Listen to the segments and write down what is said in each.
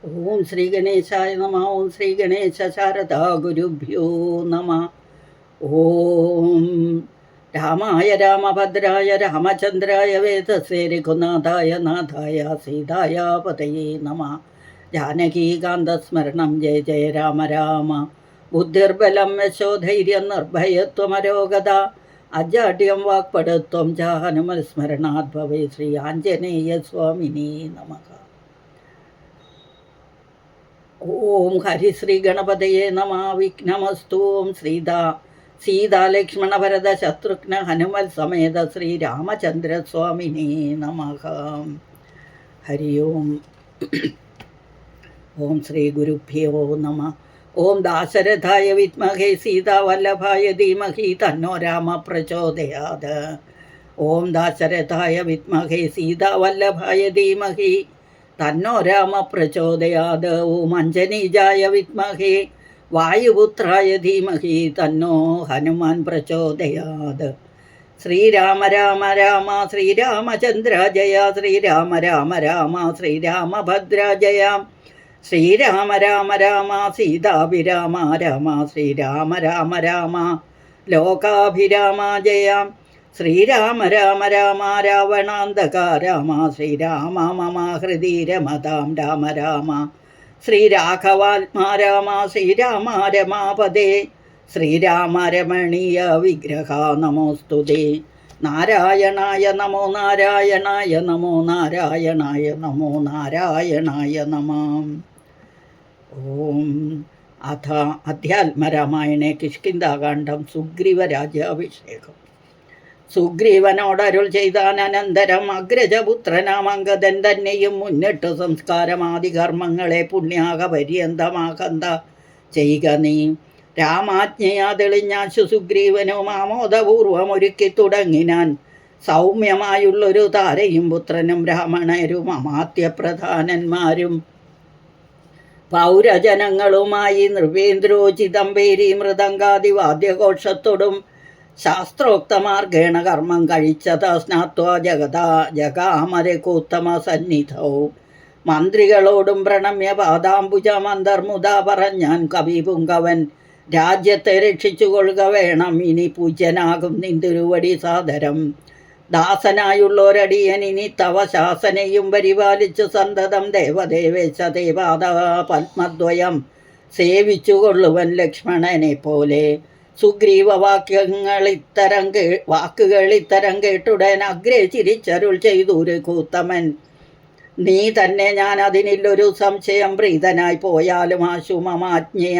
ഓം ശ്രീ ഗണേശായ നമ. ഓം ശ്രീ ഗണേശ ശാരദാ ഗുരുഭ്യോ നമ. ഓം രാമായ രാമഭദ്രായ രാമചന്ദ്രായ വേദസേ രഘുനാഥായ നാഥായ സീതായ പതയേ നമ. ജാനകീകാന്തസ്മരണം ജയ ജയ രാമ രാമ. ബുദ്ധിർബലം യശോധൈര്യം നിർഭയത്വമരോഗത അജാഡ്യം വാക്പടുത്വം ച ഹനുമസ്മരണാത് ഭവേ. ശ്രീ ആഞ്ജനേയ സ്വാമിനേ നമഃ. ഓം ഹരിശ്രീ ഗണപതയേ നമ. വിഘ്നമസ്തു. ഓം സീതാലക്ഷ്മണ ഭരത ശത്രുഘ്ന ഹനുമൽ സമേത ശ്രീരാമചന്ദ്രസ്വാമിനേ നമഃ. ഹരി ഓം. ഓം ശ്രീ ഗുരുഭ്യോ നമ. ഓം ദാശരഥായ വിദ്മഹേ സീതാവല്ലഭായ ധീമഹി തന്നോ രാമ പ്രചോദയാത്. ഓം ദാശരഥായ വിദ്മഹേ സീതാവല്ലഭായ ധീമഹി തന്നോ രാമ പ്രചോദയാത്. ഓം അഞ്ജനീജായ വിദ്മഹേ വായുപുത്രായ ധീമഹി തന്നോ ഹനുമാൻ പ്രചോദയാത്. ശ്രീരാമ രാമ രാമ ശ്രീരാമചന്ദ്ര ജയ. ശ്രീരാമ രാമ രാമ ശ്രീരാമഭദ്ര ജയ. ശ്രീരാമ രാമ രാമ സീതാഭിരാമ രാമ. ശ്രീരാമ രാമ രാമ ലോകാഭിരാമ ജയ. ശ്രീരാമ രാമ രാമ രാവണാന്തക രാമ. ശ്രീരാമ മമ ഹൃദി രമതാം രാമ രാമ. ശ്രീരാഘവാത്മാ രാമ. ശ്രീരാമ രമാപദേ. ശ്രീരാമ രമണീയ വിഗ്രഹ നമോസ്തുതേ. നാരായണായ നമോ നാരായണായ നമോ നാരായണായ നമോ നാരായണായ നമഃ. ഓം അഥ അധ്യാത്മരാമായണേ കിഷ്കിന്ധാകാന്ഡം സുഗ്രീവരാജ്യാഭിഷേകം. സുഗ്രീവനോടരുൾ ചെയ്താൻ അനന്തരം അഗ്രജപുത്രനാമംഗതൻ തന്നെയും മുന്നിട്ട് സംസ്കാരമാദി കർമ്മങ്ങളെ പുണ്യാക പര്യന്തമാകന്ത ചെയ്യുക നീ. രാമാജ്ഞയാ തെളിഞ്ഞാശു സുഗ്രീവനും ആമോദപൂർവം ഒരുക്കി തുടങ്ങിനാൻ. സൗമ്യമായുള്ളൊരു താരയും പുത്രനും രാമണരും അമാത്യപ്രധാനന്മാരും പൗരജനങ്ങളുമായി നൃപേന്ദ്രോചിതം പേരി മൃദംഗാദി വാദ്യഘോഷത്തോടും ശാസ്ത്രോക്തമാർഗേണ കർമ്മം കഴിച്ചത സ്നാത്വാ ജഗാമരകൂത്തമ സന്നിധൗ. മന്ത്രികളോടും പ്രണമ്യ പാദാംബുജമന്തർമുദ പറഞ്ഞാൻ കവിപുങ്കവൻ. രാജ്യത്തെ രക്ഷിച്ചുകൊള്ളുക വേണം, ഇനി പൂജ്യനാകും നിന്തിരുവടി സാദരം. ദാസനായുള്ളോരടിയൻ ഇനി തവ ശാസനയും പരിപാലിച്ചു സന്തതം ദേവദേവേശ ദേവാദ പത്മദ്വയം സേവിച്ചുകൊള്ളുവൻ ലക്ഷ്മണനെ പോലെ. സുഗ്രീവ വാക്കുകൾ ഇത്തരം കേട്ടുടൻ അഗ്രേ ചിരിച്ചരുൾ ചെയ്തു രഘുത്തമൻ. നീ തന്നെ, ഞാൻ അതിനില്ലൊരു സംശയം. പ്രീതനായി പോയാലും ആശുമമാജ്ഞയ.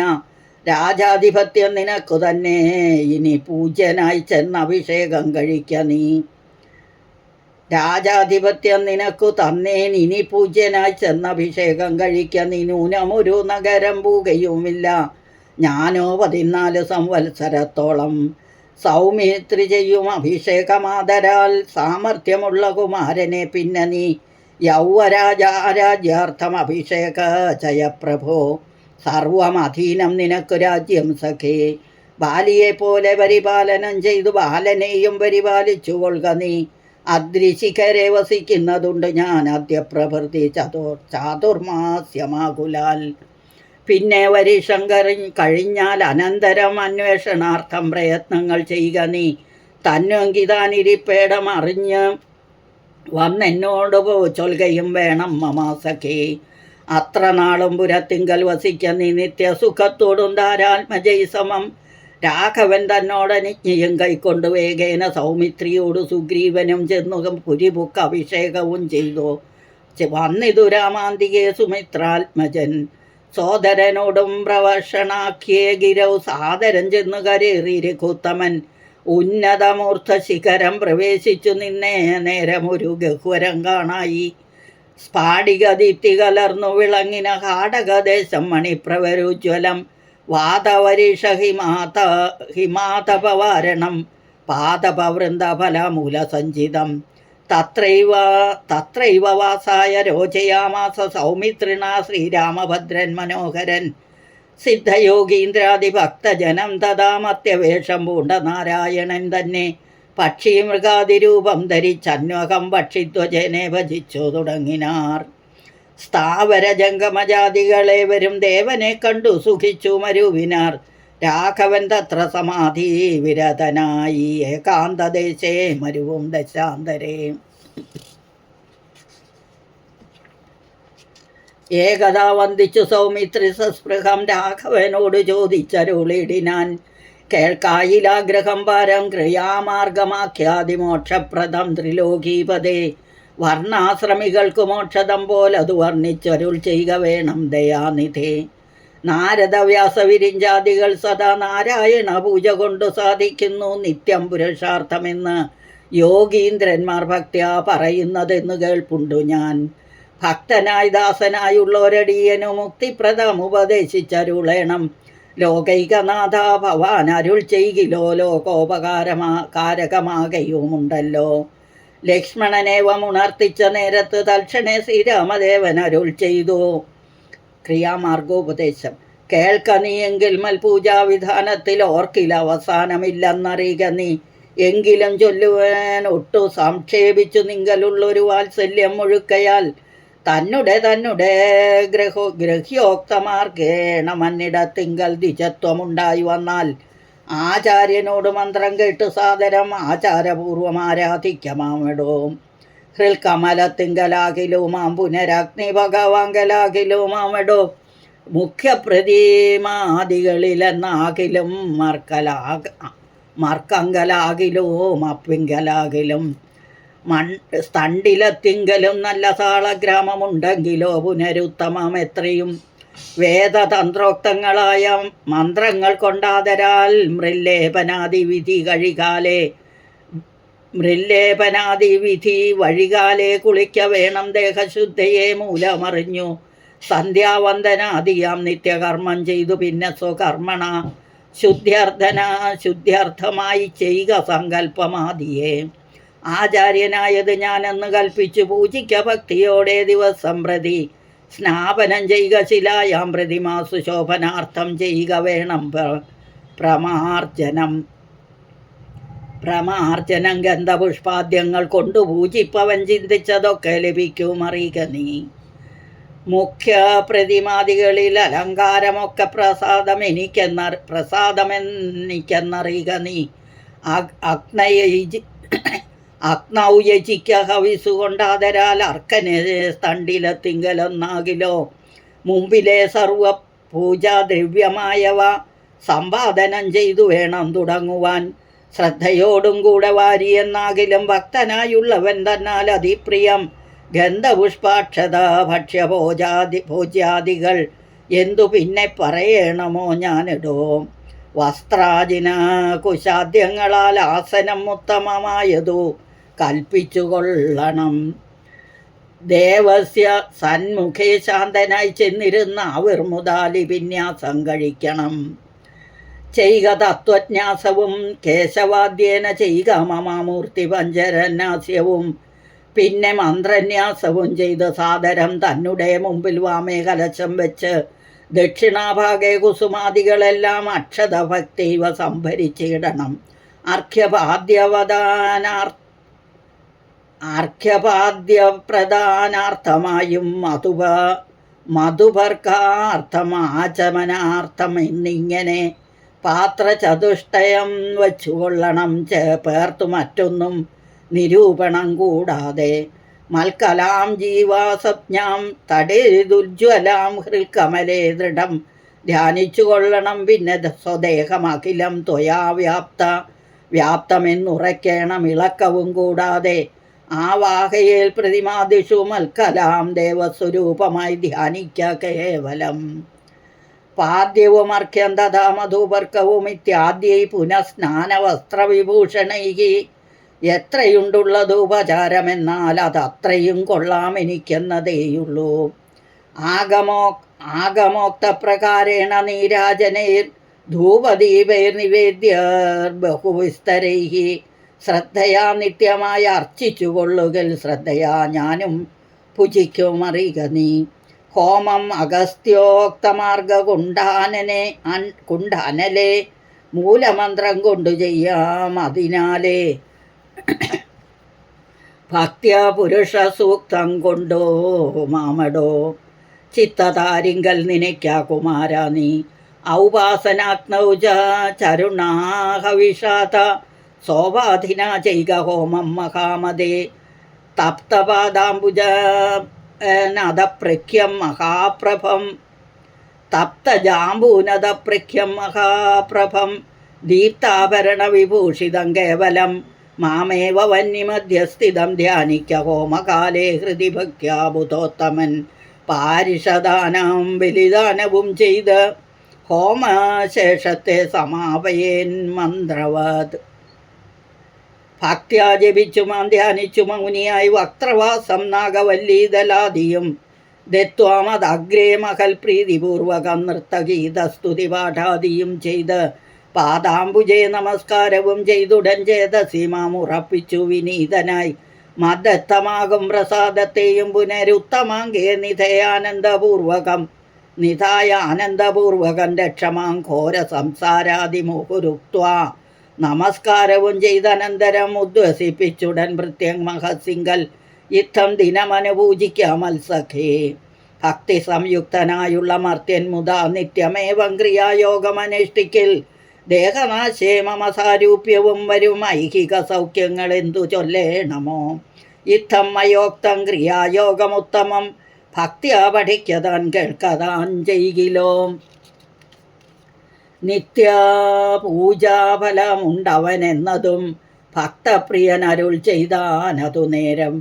രാജാധിപത്യം നിനക്കു തന്നെ, ഇനി പൂജ്യനായി ചെന്ന് അഭിഷേകം കഴിക്ക നീ. രാജാധിപത്യം നിനക്കു തന്നേൻ, ഇനി പൂജ്യനായി ചെന്ന് അഭിഷേകം കഴിക്ക നീ. നൂനമൊരു നഗരം പൂകയുമില്ല, ഞാനോ 14 സംവത്സരത്തോളം. സൗമിത്രി ചെയ്യും അഭിഷേകമാതരാൽ സാമർഥ്യമുള്ള കുമാരനെ പിന്നെ നീ യൗവരാജാരാജ്യാർത്ഥം അഭിഷേക ജയപ്രഭോ. സർവമധീനം നിനക്കു രാജ്യം സഖേ. ബാലിയെ പോലെ പരിപാലനം ചെയ്തു ബാലനെയും പരിപാലിച്ചു കൊള്ളുക നീ. അദ്രിശിഖരെ വസിക്കുന്നതുണ്ട് ഞാൻ അദ്യപ്രഭൃതി ചാതുർമാസ്യമാകുലാൽ. പിന്നെ വരിഷം കഴിഞ്ഞാൽ അനന്തരം അന്വേഷണാർത്ഥം പ്രയത്നങ്ങൾ ചെയ്യുക നീ. തന്നൊങ്കിതാനിരിപ്പേടം അറിഞ്ഞ് വന്നെന്നോട് ചൊൽകയും വേണം മമാസഖേ. അത്ര നാളും പുരത്തിങ്കൽ വസിക്ക നീ നിത്യസുഖത്തോടും ധാരാത്മജൈസമം. രാഘവൻ തന്നോടനുജ്ഞയും കൈക്കൊണ്ടു വേഗേന സൗമിത്രിയോട് സുഗ്രീവനും ചെന്നു പുരിപുക്ക് അഭിഷേകവും ചെയ്തു. വന്നിതു രാമാന്തികേ സുമിത്രാത്മജൻ. സോദരനോടും പ്രവർഷണാഖ്യേ ഗിരൗ സാദരം ചെന്നു കരേറി രഘുത്തമൻ. ഉന്നതമൂർത്ത ശിഖരം പ്രവേശിച്ചു നിന്നേ നേരമൊരു ഗഹ്വരം കാണായി. സ്ഫാടിക ദീപ്തി കലർന്നു വിളങ്ങിന കാടകദേശം മണിപ്രവരുജ്വലം. വാതവരീഷ ഹിമാതപവാരണം പാദപവൃന്ദഫലമൂലസഞ്ചിതം. തത്രൈവ വാസായ രോചയാമാസ സൗമിത്രിണ ശ്രീരാമഭദ്രൻ മനോഹരൻ. സിദ്ധയോഗീന്ദ്രാദിഭക്തജനം തഥാ മത്യവേഷം പൂണ്ട നാരായണൻ തന്നെ. പക്ഷി മൃഗാതിരൂപം ധരിച്ചന്വകം പക്ഷിധ്വജനെ ഭജിച്ചു തുടങ്ങിനാർ. സ്ഥാവര ജംഗമജാതികളേവരും ദേവനെ കണ്ടു സുഖിച്ചു മരുവിനാർ. രാഘവൻ തത്ര സമാധി വിരതനായി ഏകാന്തദേശേ മരുവും ദശാന്തരേ. ഏകദാ വന്ദിച്ചു സൗമിത്രി സസ്പൃഹം രാഘവനോട് ചോദിച്ചരുളിടിനാൻ. കേൾക്കായിലാഗ്രഹം പാരം ക്രിയാമാർഗമാഖ്യാതിമോക്ഷപ്രദം ത്രിലോകീപദേ. വർണ്ണാശ്രമികൾക്കു മോക്ഷതം പോലതു വർണ്ണിച്ചരുൾ ചെയ്യുക വേണം ദയാനിധേ. നാരദവ്യാസവിരിഞ്ചാദികൾ സദാ നാരായണ പൂജ കൊണ്ടു സാധിക്കുന്നു നിത്യം പുരുഷാർത്ഥമെന്ന് യോഗീന്ദ്രന്മാർ ഭക്ത്യാ പറയുന്നതെന്ന് കേൾപ്പുണ്ടു ഞാൻ. ഭക്തനായി ദാസനായുള്ളൊരടിയനു മുക്തിപ്രദം ഉപദേശിച്ചരുളേണം. ലോകൈകനാഥ ഭവാൻ അരുൾ ചെയ്കിലോ ലോകോപകാരകാരകമാകയുമുണ്ടല്ലോ. ലക്ഷ്മണനേവം ഉണർത്തിച്ച നേരത്ത് തൽക്ഷണേ ശ്രീരാമദേവൻ അരുൾ ചെയ്തു. ക്രിയാമാർഗോപദേശം. കേൾക്ക നീ എങ്കിൽ മൽപൂജാവിധാനത്തിൽ ഓർക്കിൽ അവസാനമില്ലെന്നറിയുക നീ. എങ്കിലും ചൊല്ലുവാൻ ഒട്ടു സംക്ഷേപിച്ചു നിങ്കലുള്ളൊരു വാത്സല്യം മുഴുക്കയാൽ തന്നെ ഗ്രഹ്യോക്തമാർഗേണ മന്നിടത്തിങ്കൽ ദ്വിജത്വമുണ്ടായി വന്നാൽ ആചാര്യനോട് മന്ത്രം കേട്ട് സാദരം ആചാരപൂർവം ആരാധിക്കമാമിടോ. ഹൃൽക്കമലത്തിങ്കലാകിലുമാം പുനരഗ്നി ഭഗവാങ്കലാകിലുമാമിടോ. മുഖ്യപ്രതിമാദികളിലെന്നാകിലും മർക്കങ്കലാകിലും അപ്പിങ്കലാകിലും സ്തണ്ടിലത്തിങ്കലും നല്ല താളഗ്രാമമുണ്ടെങ്കിലോ പുനരുത്തമം എത്രയും. വേദതന്ത്രോക്തങ്ങളായ മന്ത്രങ്ങൾ കൊണ്ടാതരാൽ മൃല്ലേപനാദി വിധി വഴികാലെ കുളിക്ക വേണം ദേഹശുദ്ധയെ മൂലമറിഞ്ഞു. സന്ധ്യാവന്ദനാദിയാം നിത്യകർമ്മം ചെയ്തു പിന്നെ സ്വകർമ്മണ ശുദ്ധ്യർത്ഥമായി ചെയ്യുക സങ്കല്പമാദിയെ. ആചാര്യനായത് ഞാനെന്ന് കൽപ്പിച്ചു പൂജിക്ക ഭക്തിയോടെ ദിവസം പ്രതി. സ്നാപനം ചെയ്യുക ശിലായാം പ്രതിമാസു ശോഭനാർത്ഥം ചെയ്യുക വേണം പ്രമാർജനം ഗന്ധപുഷ്പാദ്യങ്ങൾ കൊണ്ടു പൂജിപ്പവൻ ചിന്തിച്ചതൊക്കെ ലഭിക്കും അറിയുക നീ. മുഖ്യ പ്രതിമാദികളിൽ അലങ്കാരമൊക്കെ പ്രസാദമെനിക്കെന്നറിയുക നീ. അഗ്നൗയജിക്ക ഹവിസുകൊണ്ടാതരാൽ അർക്കനെ സ്തണ്ടിലത്തിങ്കലൊന്നാകിലോ. മുമ്പിലെ സർവ പൂജാദ്രവ്യമായവ സമ്പാദനം ചെയ്തു വേണം തുടങ്ങുവാൻ. ശ്രദ്ധയോടും കൂടെ വാരിയെന്നാകിലും ഭക്തനായുള്ളവൻ തന്നാൽ അതിപ്രിയം. ഗന്ധപുഷ്പാക്ഷത ഭോജ്യാദികൾ എന്തു പിന്നെ പറയണമോ ഞാനിടോ. വസ്ത്രാജിന കുശാദ്യങ്ങളാൽ ആസനം ഉത്തമമായതു കൽപ്പിച്ചുകൊള്ളണം. ദേവസ്യ സന്മുഖേ ശാന്തനായി ചെന്നിരുന്ന ആവിർമുതാലി വിന്യാസം കഴിക്കണം. ചെയ്യുക തത്വജ്ഞാസവും കേശവാദ്യേന ചെയ്യുക മമാമൂർത്തി പഞ്ചരന്യാസ്യവും. പിന്നെ മന്ത്രന്യാസവും ചെയ്ത് സാദരം തന്നെ മുമ്പിൽ വാമേ കലശം വെച്ച് ദക്ഷിണാഭാഗേ കുസുമാദികളെല്ലാം അക്ഷതഭക്തൈവ സംഭരിച്ചിടണം. അർഘ്യപാദ്യപ്രധാനാർത്ഥമായും മധുപർക്കാർത്ഥം ആചമനാർത്ഥം എന്നിങ്ങനെ പാത്രചതുഷ്ടയം വച്ചുകൊള്ളണം. പേർത്തു മറ്റൊന്നും നിരൂപണം കൂടാതെ. മൽക്കലാം ജീവാസജ്ഞാം തടേതുജ്വലാം ഹൃൽക്കമലേ ദൃഢം ധ്യാനിച്ചു കൊള്ളണം. പിന്നെ സ്വദേഹമഖിലം ത്വയാ വ്യാപ്തമെന്നുറയ്ക്കണം ഇളക്കവും കൂടാതെ. ആ വാഹയേൽ പ്രതിമാദിഷു മൽക്കലാം ദേവസ്വരൂപമായി ധ്യാനിക്ക കേവലം. പാദ്യവും അർഘ്യം തഥാ മധുപർക്കവും ഇത്യാദ്യൈ പുനഃസ്നാനവസ്ത്രവിഭൂഷണൈ. എത്രയുണ്ടുള്ളത് ഉപചാരമെന്നാൽ അതത്രയും കൊള്ളാം എനിക്കെന്നതേയുള്ളൂ. ആഗമോക്തപ്രകാരേണ നീരാജനൈർ ധൂപദീപൈർനിവേദ്യർ ബഹുവിസ്തരൈ. ശ്രദ്ധയാ നിത്യമായി അർച്ചിച്ചു കൊള്ളുകൽ ശ്രദ്ധയാ ഞാനും ഭുജിക്കും അറിയുക നീ. ഹോമം അഗസ്ത്യോക്തമാർഗ കുണ്ഡാനലെ മൂലമന്ത്രം കൊണ്ടു ചെയ്യാം. അതിനാലേ ഭക്ത്യാ പുരുഷ സൂക്തം കൊണ്ടോ മാമടോ ചിത്തതാരിങ്കൽ നിനയ്ക്കാ കുമാര നീ ഔപാസനാഗ്നൗജ ചരുണാഹവിഷാത സോപാധിന ചെയ്ക ഹോമം മഹാമതേ തപ്തപാദാംബുജ നദപ്രഖ്യം മഹാപ്രഭം തപ്തജാംബൂനദപ്രഖ്യം മഹാപ്രഭം ദീപ്താഭരണവിഭൂഷിതം കേവലം മാമേവ വന്യമധ്യസ്ഥിതം ധ്യാനിക്ക ഹോമകാലേ ഹൃദി ഭക്യാ ബുധോത്തമൻ പാരിഷദാനം ബലിദാനവും ചെയ്ത് ഹോമശേഷത്തെ സമാപയേൻ മന്ത്രവത്. ഭക്ത്യാ ജപിച്ചുമാൻ ധ്യാനിച്ചു മൗനിയായി വക്ത്രവാസം നാഗവല്ലീതലാദിയും ദത്വാമദഗ്രേ മഹൽ പ്രീതിപൂർവകം നൃത്തഗീതസ്തുതി പാഠാദിയും ചെയ്ത് പാദാംബുജേ നമസ്കാരവും ചെയ്തുടൻ ചേതസി മാമുറപ്പിച്ചു വിനീതനായി മദ്ദത്തമാകും പ്രസാദത്തെയും പുനരുത്തമാങ്കേ നിധയാനന്ദപൂർവകം നിധായ ആനന്ദപൂർവകം രക്ഷമാം ഘോര സംസാരാദിമുഹുരുക്വാ നമസ്കാരവും ചെയ്തനന്തരം ഉദ്വസിപ്പിച്ചുടൻ ഭൃത്യങ് മഹസിങ്കൽ യുദ്ധം ദിനമനുപൂജിക്കാമത്സഖേ. ഭക്തി സംയുക്തനായുള്ള മർത്യൻ മുതാ നിത്യമേവം ക്രിയായോഗമനുഷ്ഠിക്കിൽ ദേഹനാശേ മമ സാരൂപ്യവും വരും ഐഹിക സൗഖ്യങ്ങൾ എന്തു ചൊല്ലേണമോ. യുദ്ധം മയോക്തം ക്രിയായോഗമുത്തമം ഭക്തിയാ പഠിക്കതാൻ കേൾക്കതാൻ ചെയ്കിലോ. നിത്യ പൂജാഫലമുണ്ടവനെന്നതും ഭക്തപ്രിയൻ അരുൾ ചെയ്താനതു നേരം.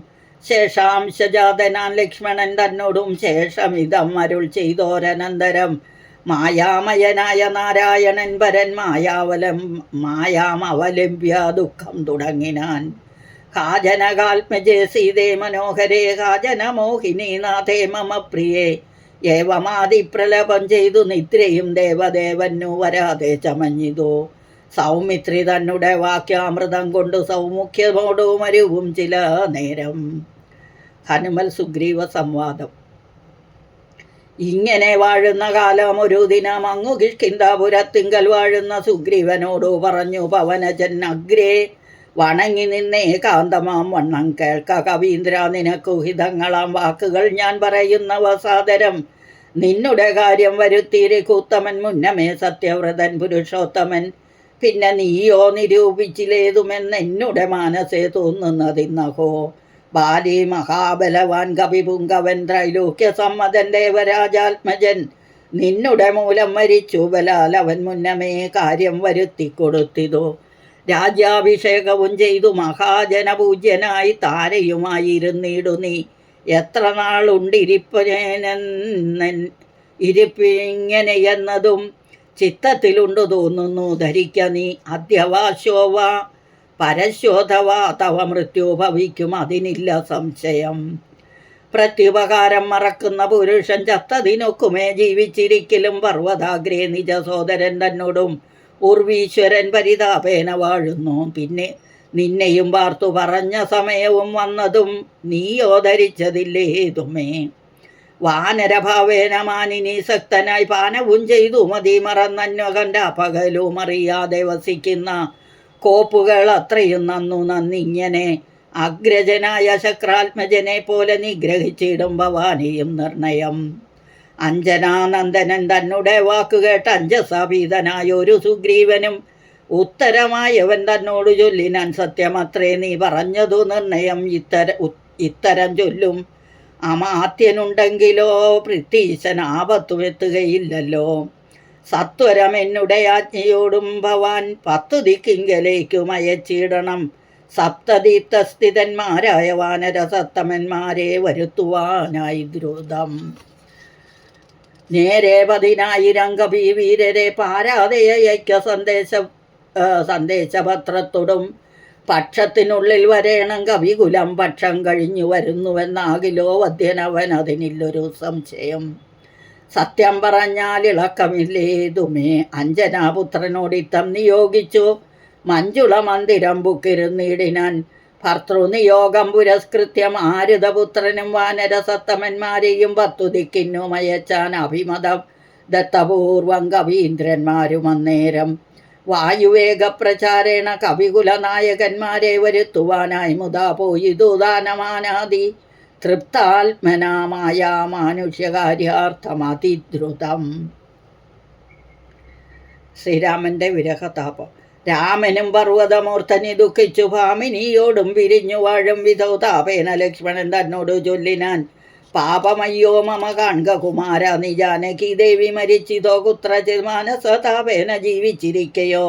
ശേഷാംശജാതനാൻ ലക്ഷ്മണൻ തന്നോടും ശേഷമിതം അരുൾ ചെയ്തോരനന്തരം മായാമയനായ നാരായണൻ പരൻ മായാമവലംബ്യ ദുഃഖം തുടങ്ങിനാൻ. കാജനകാത്മജേ സീതേ മനോഹരേ കാജനമോഹിനി നാഥേ മമ പ്രിയേ ഏവമാതിപ്രലപം ചെയ്തു നിദ്രയും ദേവദേവനു വരാതെ ചമഞ്ഞിതോ. സൗമിത്രി തന്നെ വാക്യാമൃതം കൊണ്ടു സൗമുഖ്യമോടു മരുവും ചില നേരം. ഹനുമൽ സുഗ്രീവ സംവാദം. ഇങ്ങനെ വാഴുന്ന കാലം ഒരു ദിനം അങ്ങു കിഷ്കിന്ധാപുരത്തിങ്കൽ വാഴുന്ന സുഗ്രീവനോടു പറഞ്ഞു പവനജൻ അഗ്രേ വണങ്ങി നിന്നേ കാന്തമാം വണ്ണം കേൾക്ക കവീന്ദ്ര നിനക്കു ഹിതങ്ങളാം വാക്കുകൾ ഞാൻ പറയുന്നവ സാദരം. നിന്നുടെ കാര്യം വരുത്തിയിരിക്കൂത്തമൻ മുന്നമേ സത്യവ്രതൻ പുരുഷോത്തമൻ. പിന്നെ നീയോ നിരൂപിച്ചിലേതുമെന്നെന്നുടെ മാനസേ തോന്നുന്നതിന്നഹോ. ബാലി മഹാബലവാൻ കവിപുങ്കവൻ ത്രൈലോക്യ സമ്മതൻ ദേവരാജാത്മജൻ നിന്നുടെ മൂലം മരിച്ചു ബലാൽ അവൻ മുന്നമേ കാര്യം വരുത്തിക്കൊടുത്തിതോ. രാജ്യാഭിഷേകവും ചെയ്തു മഹാജനപൂജ്യനായി താരയുമായിരുന്നിടു നീ. എത്ര നാളുണ്ടിരിപ്പിങ്ങനെയെന്നതും ചിത്തത്തിലുണ്ടു തോന്നുന്നു ധരിക്ക നീ. അദ്യവാശോവാ പരശോധവാ തവ മൃത്യു ഭവിക്കും അതിനില്ല സംശയം. പ്രത്യുപകാരം മറക്കുന്ന പുരുഷൻ ചത്തതിനൊക്കുമേ ജീവിച്ചിരിക്കലും പർവ്വതാഗ്രേ നിജ സോദരൻ തന്നോടും ഉർവീശ്വരൻ പരിതാപേന വാഴുന്നു. പിന്നെ നിന്നെയും വാർത്തു പറഞ്ഞ സമയവും വന്നതും നീയോ ധരിച്ചതില്ലേതുമേ. വാനരഭാവേന മാനിനി സക്തനായി പാനവും ചെയ്തു മതി മറന്നന്വകൻ്റെ പകലും അറിയാതെ വസിക്കുന്ന കോപ്പുകൾ അത്രയും നന്നിങ്ങനെ അഗ്രജനായ ശക്രാത്മജനെ പോലെ നിഗ്രഹിച്ചിടും ഭവാനിയും നിർണയം. അഞ്ജനാനന്ദനൻ തന്നെ വാക്കുകേട്ട് അഞ്ജസാഭീതനായ ഒരു സുഗ്രീവനും ഉത്തരമായവൻ തന്നോട് ചൊല്ലിനാൻ സത്യമത്രേ നീ പറഞ്ഞതു നിർണയം. ഇത്തരം ചൊല്ലും അമാത്യനുണ്ടെങ്കിലോ പൃഥ്വീശൻ ആപത്തുമെത്തുകയില്ലല്ലോ. സത്വരം എന്നുടെ ആജ്ഞയോടും ഭവാൻ 10 ദിക്കിങ്കലേക്കും അയച്ചിടണം. സപ്തദീപ്തസ്ഥിതന്മാരായ വാനരസത്തമന്മാരെ വരുത്തുവാനായി ദ്രുതം. നേരെ 10,000 കവിവീരരെ പാരാതെ അയക്ക സന്ദേശപത്രത്തോടും പക്ഷത്തിനുള്ളിൽ വരേണം കവികുലം പക്ഷം കഴിഞ്ഞു വരുന്നുവെന്നാകിലോ വധ്യനവൻ അതിനില്ലൊരു സംശയം. സത്യം പറഞ്ഞാൽ ഇളക്കമില്ലേതുമേ. അഞ്ജനാപുത്രനോടിത്തം നിയോഗിച്ചു മഞ്ജുള മന്ദിരം ബുക്കിരുന്നിടിനാൻ. ഭർത്തൃനിയോഗം പുരസ്കൃത്യം ആരുതപുത്രനും വാനരസത്തമന്മാരെയും 10 ദിക്കിനും അയച്ചാൻ അഭിമതം ദത്തപൂർവം കവീന്ദ്രന്മാരും അന്നേരം. വായുവേഗപ്രചാരേണ കവികുലനായകന്മാരെ വരുത്തുവാനായി മുതാ പോയിതു ദാനമാനാദി തൃപ്താത്മനാമായ മാനുഷ്യകാര്യാർത്ഥമതിദ്രുതം. ശ്രീരാമൻ്റെ വിരഹതാപം. രാമനും പർവ്വതമൂർത്തനി ദുഃഖിച്ചു ഭാമിനിയോടും പിരിഞ്ഞു വാഴും വിധൗ താപേന ലക്ഷ്മണൻ തന്നോട് ചൊല്ലിനാൻ, പാപമയ്യോ മമ കാൺക കുമാര, നീ ജാനകി ദേവി മരിച്ചിതോ കുത്രചിത് മാനസതാപേന ജീവിച്ചിരിക്കയോ,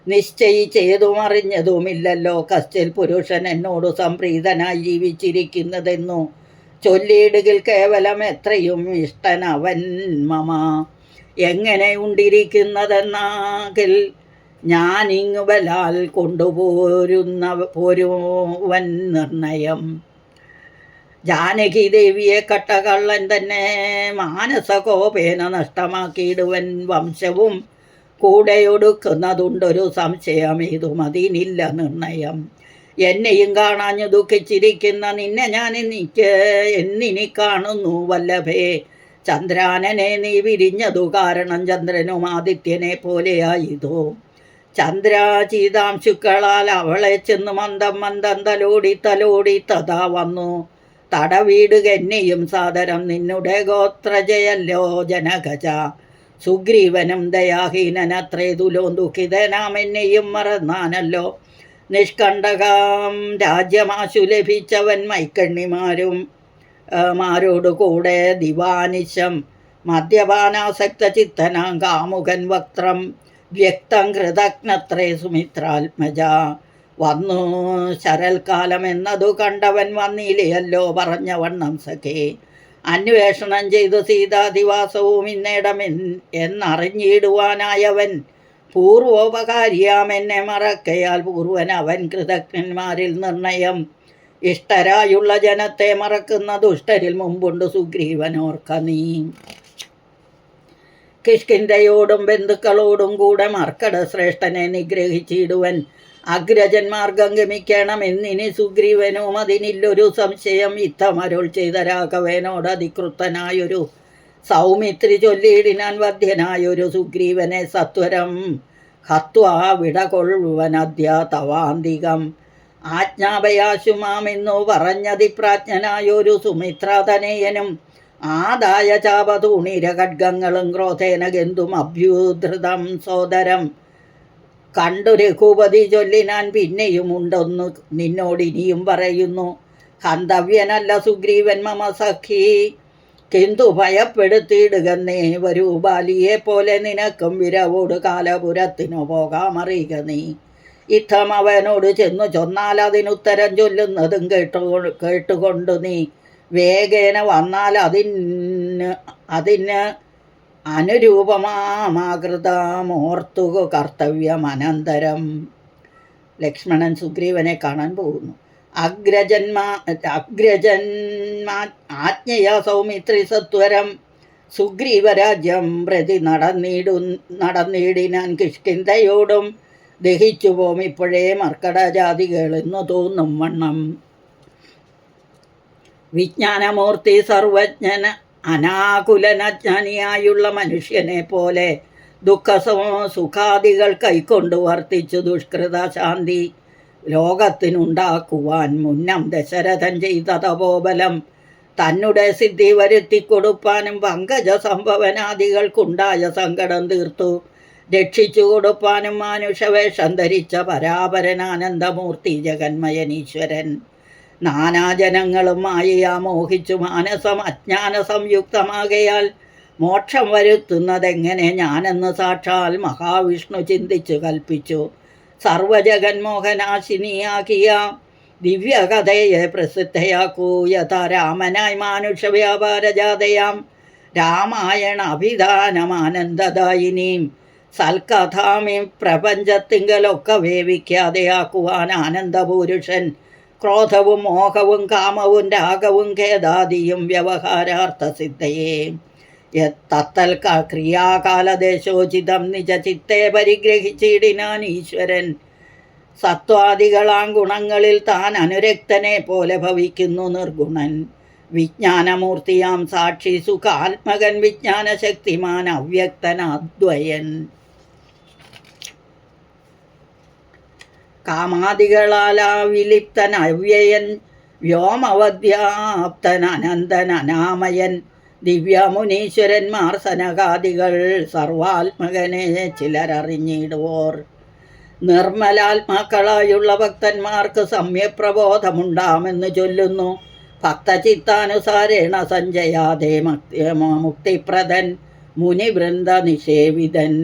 നിശ്ചയിച്ചേതും അറിഞ്ഞതുമില്ലല്ലോ കശ്ചിൽ പുരുഷൻ എന്നോട് സംപ്രീതനായി ജീവിച്ചിരിക്കുന്നതെന്നു ചൊല്ലിയിടുകിൽ കേവലം എത്രയും ഇഷ്ടനവൻ മമ. എങ്ങനെ ഉണ്ടിരിക്കുന്നതെന്നാകിൽ ഞാനിങ്ങു ബലാൽ പോരുവൻ നിർണയം. ജാനകി ദേവിയെ കട്ടകള്ളൻ തന്നെ മാനസകോപേന നഷ്ടമാക്കിയിടുവൻ വംശവും കൂടെയൊടുക്കുന്നതുണ്ടൊരു സംശയം, ഇതും അതിനില്ല നിർണയം. എന്നെയും കാണാഞ്ഞു ദുഃഖിച്ചിരിക്കുന്ന നിന്നെ ഞാൻ എന്നിനി കാണുന്നു വല്ലഭേ. ചന്ദ്രാനനെ നീ വിരിഞ്ഞതു കാരണം ചന്ദ്രനും ആദിത്യനെ പോലെയായിതോ. ചന്ദ്രാചീതാംശുക്കളാൽ അവളെ ചെന്ന് മന്ദം മന്ദം തലോടി തഥാ വന്നു തടവീടുക എന്നെയും സാദരം നിന്നുടെ ഗോത്രജയല്ലോ ജനകജ. സുഗ്രീവനും ദയാഹീനനത്രേ തുലോ ദുഃഖിതനാം എന്നെയും മറന്നാനല്ലോ. നിഷ്കണ്ടകം രാജ്യമാശു ലഭിച്ചവൻ മൈക്കണ്ണിമാരും മാരോടു കൂടെ ദിവാനിശം മദ്യപാനാസക്ത ചിത്തനാം കാമുകൻ വക്ത്രം വ്യക്തം കൃതജ്ഞത്രേ സുമിത്രാത്മജ. വന്നു ശരൽക്കാലം എന്നതു കണ്ടവൻ വന്നില്ലയല്ലോ പറഞ്ഞ വണ്ണം സഖേ. അന്വേഷണം ചെയ്തു സീതാധിവാസവും ഇന്നേടം എന്നറിഞ്ഞിടുവാനായവൻ പൂർവോപകാരിയാമെന്നെ മറക്കയാൽ പൂർവൻ അവൻ കൃതജ്ഞന്മാരിൽ നിർണയം. ഇഷ്ടരായുള്ള ജനത്തെ മറക്കുന്ന ദുഷ്ടരിൽ മുമ്പുണ്ട് സുഗ്രീവനോർക്ക നീ. കിഷ്കിന്ധയോടും ബന്ധുക്കളോടും കൂടെ മർക്കട ശ്രേഷ്ഠനെ നിഗ്രഹിച്ചിടുവൻ അഗ്രജന്മാർഗം ഗമിക്കണമെന്നിനി സുഗ്രീവനും അതിനില്ലൊരു സംശയം. ഇത്തമരുൾ ചെയ്ത രാഘവേനോട് അധികൃതനായൊരു സൗമിത്രി ചൊല്ലിയിടിനാൻ വധ്യനായൊരു സുഗ്രീവനെ സത്വരം ഹത്വാ വിടകൊള്ളുവനദ്യ തവാന്തികം. ആജ്ഞാപയാശുമാമെന്നു പറഞ്ഞതിപ്രാജ്ഞനായൊരു സുമിത്രാതനയനും ആദായ ചാപതൂണിര ഖഡ്ഗങ്ങളും ക്രോധേന ഗന്ധും അഭ്യൂധൃതം സോദരം. കണ്ടു രഘുപതി ചൊല്ലിനാൻ പിന്നെയും ഉണ്ടൊന്നു നിന്നോടിനിയും പറയുന്നു, ഹന്തവ്യനല്ല സുഗ്രീവൻ മമ സഖി. കിന്തു ഭയപ്പെടുത്തിയിടുകന്നേ വരൂ ബാലിയെ പോലെ നിനക്കും വിരവോട് കാലപുരത്തിനു പോകാമറിയുക നീ. ഇത്തം അവനോട് ചെന്നു ചൊന്നാൽ അതിനുത്തരം ചൊല്ലുന്നതും കേട്ടുകൊണ്ടു നീ വേഗേന വന്നാൽ അതിന് അനുരൂപമാകൃതമോർത്തുക കർത്തവ്യം അനന്തരം. ലക്ഷ്മണൻ സുഗ്രീവനെ കാണാൻ പോകുന്നു. ആജ്ഞയാ സൗമിത്രി സത്വരം സുഗ്രീവരാജ്യം പ്രതി നടന്നിടിനാൻ കിഷ്കിന്ധയോടും ദഹിച്ചു പോം ഇപ്പോഴേ മർക്കടജാതികൾ എന്നു തോന്നും വണ്ണം. വിജ്ഞാനമൂർത്തി സർവജ്ഞന അനാകുലനജ്ഞാനിയായുള്ള മനുഷ്യനെ പോലെ സുഖാദികൾ കൈക്കൊണ്ടു വർത്തിച്ചു ദുഷ്കൃത ശാന്തി ലോകത്തിനുണ്ടാക്കുവാൻ മുന്നം ദശരഥൻ ചെയ്ത തപോബലം തന്നെ സിദ്ധി വരുത്തിക്കൊടുപ്പാനും പങ്കജ സംഭവനാദികൾക്കുണ്ടായ സങ്കടം തീർത്തു രക്ഷിച്ചു കൊടുപ്പാനും മാനുഷവേഷം ധരിച്ച പരാപരനാനന്ദമൂർത്തി ജഗന്മയനീശ്വരൻ. നാനാജനങ്ങളും മായയാ മോഹിച്ചു മാനസം അജ്ഞാന സംയുക്തമാകയാൽ മോക്ഷം വരുത്തുന്നതെങ്ങനെ ഞാനെന്ന് സാക്ഷാൽ മഹാവിഷ്ണു ചിന്തിച്ചു കൽപ്പിച്ചു. സർവജഗന്മോഹനാശിനിയാക്കിയ ദിവ്യകഥയെ പ്രസിദ്ധയാക്കൂ യഥാ രാമനായി മാനുഷ വ്യാപാരജാതയാം രാമായണ അഭിധാനമാനന്ദദായിനീം സൽക്കഥാമി പ്രപഞ്ചത്തിങ്കലൊക്കെ വേവിക്കാതെയാക്കുവാൻ ആനന്ദപുരുഷൻ ക്രോധവും മോഹവും കാമവും രാഗവും ഖേദാദിയും വ്യവഹാരാർത്ഥസിദ്ധയെ തത്തൽ ക്രിയാകാലദേശോചിതം നിജചിത്തെ പരിഗ്രഹിച്ചിടിനാൻ ഈശ്വരൻ. സത്വാദികളാം ഗുണങ്ങളിൽ താൻ അനുരക്തനെ പോലെ ഭവിക്കുന്നു നിർഗുണൻ. വിജ്ഞാനമൂർത്തിയാം സാക്ഷി സുഖാത്മകൻ വിജ്ഞാനശക്തിമാൻ അവ്യക്തൻ അദ്വയൻ. കാമാദികളാലാവിലിപ്തൻ അവ്യയൻ വ്യോമവദ്യാപ്തൻ അനന്തൻ അനാമയൻ ദിവ്യമുനീശ്വരന്മാർ സനകാദികൾ സർവാത്മകനെ ചിലരറിഞ്ഞിടുവോർ. നിർമ്മലാത്മാക്കളായുള്ള ഭക്തന്മാർക്ക് സമ്യപ്രബോധമുണ്ടാമെന്ന് ചൊല്ലുന്നു. ഭക്തചിത്താനുസാരേണ സഞ്ജയാതെ മുക്തിപ്രദൻ മുനിവൃന്ദ നിഷേവിതൻ.